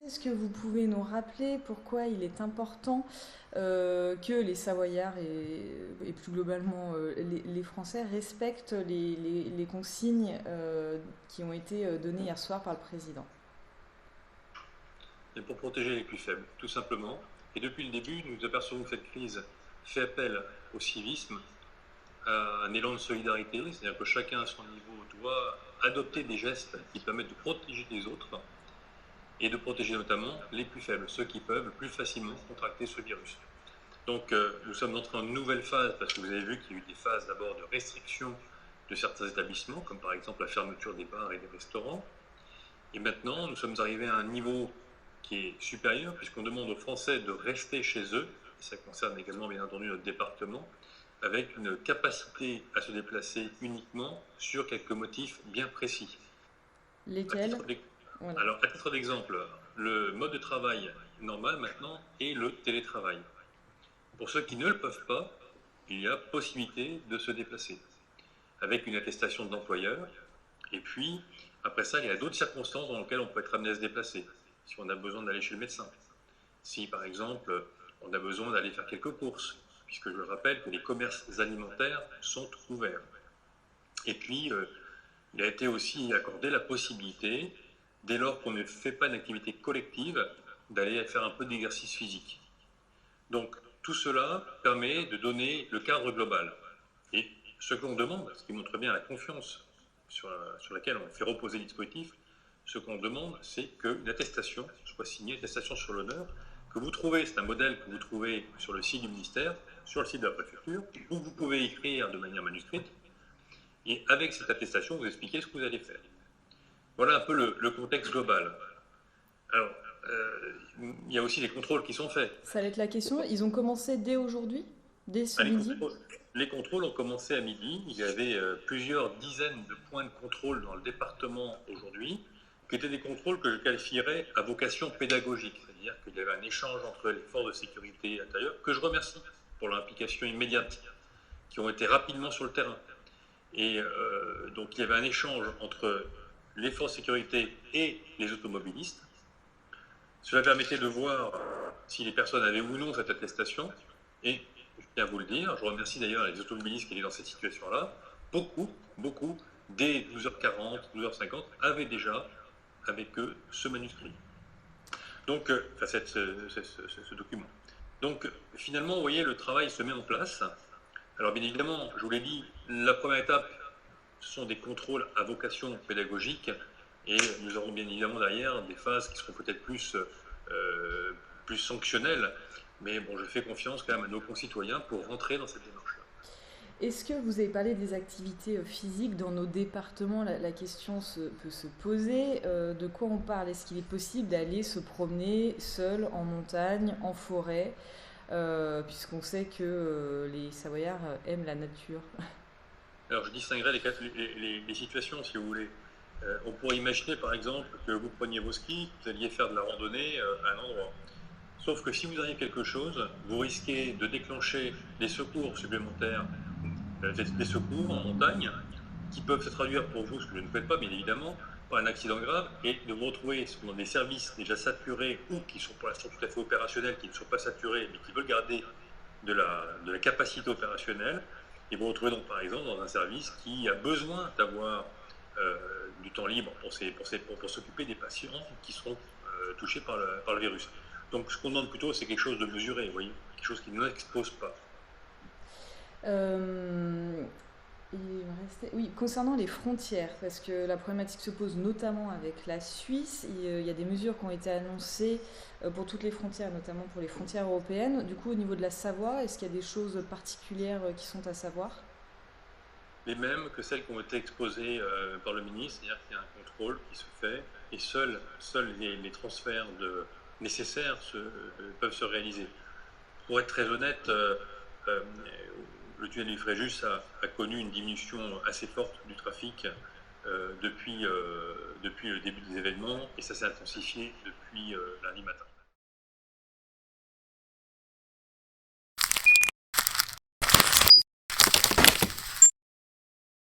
Est-ce que vous pouvez nous rappeler pourquoi il est important que les Savoyards et plus globalement les Français respectent les consignes qui ont été données hier soir par le président? Et pour protéger les plus faibles, tout simplement. Et depuis le début, nous apercevons que cette crise fait appel au civisme, à un élan de solidarité, c'est-à-dire que chacun à son niveau doit adopter des gestes qui permettent de protéger les autres et de protéger notamment les plus faibles, ceux qui peuvent plus facilement contracter ce virus. Donc nous sommes entrés en une nouvelle phase, parce que vous avez vu qu'il y a eu des phases d'abord de restriction de certains établissements, comme par exemple la fermeture des bars et des restaurants. Et maintenant, nous sommes arrivés à un niveau qui est supérieur, puisqu'on demande aux Français de rester chez eux, et ça concerne également bien entendu notre département, avec une capacité à se déplacer uniquement sur quelques motifs bien précis. À Lesquels? titre Voilà. Alors, à titre d'exemple, le mode de travail normal maintenant est le télétravail. Pour ceux qui ne le peuvent pas, il y a possibilité de se déplacer avec une attestation de l'employeur. Et puis, après ça, il y a d'autres circonstances dans lesquelles on peut être amené à se déplacer. Si on a besoin d'aller chez le médecin, si par exemple on a besoin d'aller faire quelques courses, puisque je rappelle que les commerces alimentaires sont ouverts. Et puis, il a été aussi accordé la possibilité, dès lors qu'on ne fait pas d'activité collective, d'aller faire un peu d'exercice physique. Donc, tout cela permet de donner le cadre global. Et ce que l'on demande, ce qui montre bien la confiance sur laquelle on fait reposer le dispositif, ce qu'on demande, c'est qu'une attestation soit signée, une attestation sur l'honneur, que vous trouvez, c'est un modèle que vous trouvez sur le site du ministère, sur le site de la préfecture, où vous pouvez écrire de manière manuscrite, et avec cette attestation, vous expliquez ce que vous allez faire. Voilà un peu le contexte global. Alors, il y a aussi les contrôles qui sont faits. Ça va être la question. Ils ont commencé dès aujourd'hui? Dès ce Ah, midi? les contrôles ont commencé à midi. Il y avait plusieurs dizaines de points de contrôle dans le département aujourd'hui, qui étaient des contrôles que je qualifierais à vocation pédagogique. C'est-à-dire qu'il y avait un échange entre les forces de sécurité intérieure, que je remercie pour l'implication immédiate, qui ont été rapidement sur le terrain. Et donc il y avait un échange entre les forces de sécurité et les automobilistes. Cela permettait de voir si les personnes avaient ou non cette attestation. Et je tiens à vous le dire, je remercie d'ailleurs les automobilistes qui étaient dans cette situation-là. Beaucoup, dès 12h40, 12h50, avaient déjà avec eux ce manuscrit. Donc, enfin, ce document. Donc, finalement, vous voyez, le travail se met en place. Alors, bien évidemment, je vous l'ai dit, la première étape, ce sont des contrôles à vocation pédagogique. Et nous aurons bien évidemment derrière des phases qui seront peut-être plus sanctionnelles. Mais bon, je fais confiance quand même à nos concitoyens pour rentrer dans cette démarche-là. Est-ce que vous avez parlé des activités physiques dans nos départements? La question peut se poser. De quoi on parle? Est-ce qu'il est possible d'aller se promener seul en montagne, en forêt, puisqu'on sait que les Savoyards aiment la nature? Alors, je distinguerai les situations, si vous voulez. On pourrait imaginer, par exemple, que vous preniez vos skis, que vous alliez faire de la randonnée à un endroit. Sauf que si vous arrive quelque chose, vous risquez de déclencher des secours supplémentaires, des secours en montagne, qui peuvent se traduire pour vous, ce que je ne faites pas bien évidemment, par un accident grave, et de vous retrouver dans des services déjà saturés ou qui sont pour l'instant tout à fait opérationnels, qui ne sont pas saturés, mais qui veulent garder de la capacité opérationnelle, et vous retrouvez donc par exemple dans un service qui a besoin d'avoir du temps libre pour s'occuper des patients qui seront touchés par le virus. Donc ce qu'on demande plutôt, c'est quelque chose de mesuré, vous voyez, quelque chose qui ne l'expose pas. Euh, Oui, concernant les frontières, parce que la problématique se pose notamment avec la Suisse, il y a des mesures qui ont été annoncées pour toutes les frontières, notamment pour les frontières européennes. Du coup, au niveau de la Savoie, est-ce qu'il y a des choses particulières qui sont à savoir? Les mêmes que celles qui ont été exposées par le ministre, c'est-à-dire qu'il y a un contrôle qui se fait et seuls les transferts nécessaires peuvent se réaliser. Pour être très honnête, euh, le tunnel du Fréjus a connu une diminution assez forte du trafic depuis le début des événements et ça s'est intensifié depuis lundi matin.